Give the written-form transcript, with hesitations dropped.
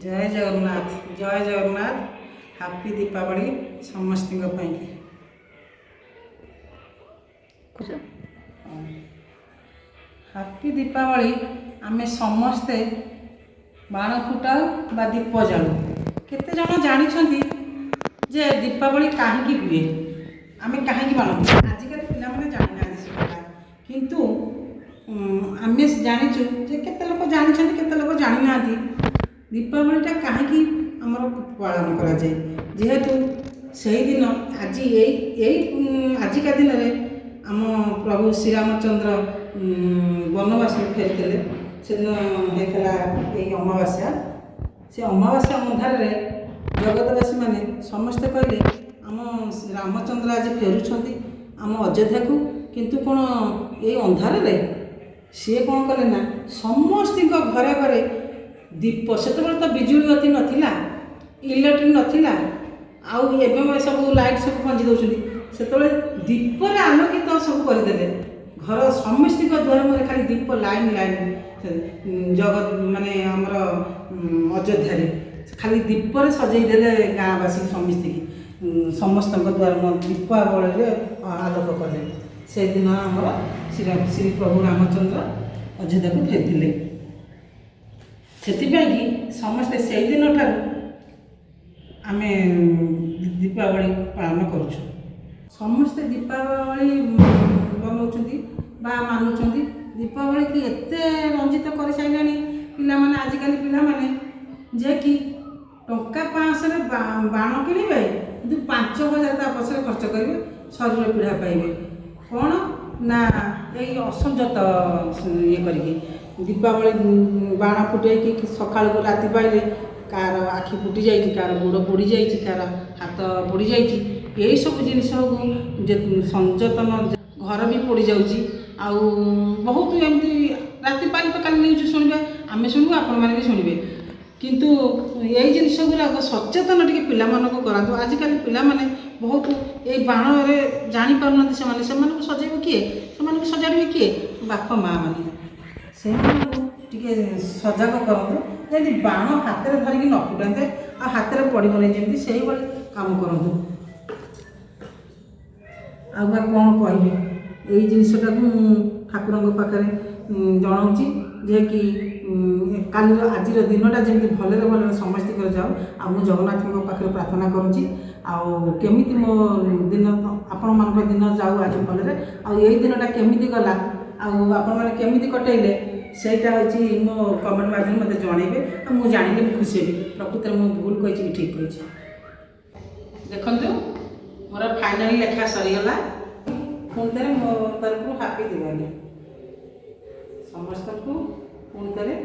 जय जगन्नाथ जय जगन्नाथ हापी दीपावली समस्त हापी दीपावली आमे समस्ते बाण फुटाऊ बा दीप जालु केते जन जानी जे दीपावली कहीं हुए आमे कहीं बाण आजिकल पिला माने जानि ना से किंतु आमे जानिचु जे केते लोक जानी केते लोक जानि ना दीपावलीटा कहीं आमर पालन करा जाए जेहेतु से दिन आज आजिका दिन में आम प्रभु श्री रामचंद्र वनवास फेरी से दिन होता यही अमावास्या से अमावास्या अंधार जगतवासी मैंने समस्ते कहले आम रामचंद्र आज फेरुंट आम अयोध्या को किंतु कौन ये अंधार सी कौन कले ना समस्त घरे घरे दीप से तो बिजुली बत्ती नाला इलेक्ट्रिक नाला आउ सब लाइट सब खंजी दौरान से दीपर आलोकित सब करदे घर समस्त द्वार में खाली दीप लाइन लाइन जगत माने आमर अयोध्या खाली दीपर सजेदेले गाँववासी समस्त द्वार में दीपावली आलोक कले से दिन आमर श्री प्रभु रामचंद्र अयोध्या को फेरी से समस्ते से दिन ठार आम दीपावली पालन करुँ समस्ते दीपावली बना मानुंट दीपावली की एत रंजित कर सारे पिला आजिकल पिला जे कि टंका 500 बाण किणवे कि 5000 पछे खर्च करेंगे शरीर पीड़ा पाइबे कौन ना यही असंजत ये करके दीपावली बाण फुटे कि सका राति पाइले कार आखि फुटी जाए कार गोड़ पोड़ी जाए कार हाथ पोड़ी जाए यही सब जिन संजतन घर भी पोड़ी जाऊँगी बहुत एमती राति पाइले तो कल न्यूज शुणे आम शुणु आपण मैंने भी शुणे किंतु यही जिनस गुराक सचेतन टे पिला करातु आजिकल पिला बहुत ये बाण जापार से सजेब किए से सजाड़े किए बापा माँ मैंने से सजग करूँ जमी बाण हाथ में धरिकी न फुटाते आ हाथ में पड़ोनी जमी से कम करूँ आ कौन कहि यही जिनसटा ठाकुर पाखे जनाऊँगी जे कि काल आज दिनटा जमी भले भले समस्त जाओ आ मु जगन्नाथ पाखे प्रार्थना करुँची आमी मो दिन आपण मान दिन जाऊ आज भले आई दिनटा केमी गला आपण मैंने केमी कटेले सेटा हूँ मो कमेंट माध्यम मत जनइबे मुझे जानी भी खुशी हेबी प्रकृत में मुझे भूल कही ठीक कही देखु मोर फाइनाल लेखा सरीगला पुणी थे मो तरफ हापी दिवाली समस्त को पुणी थे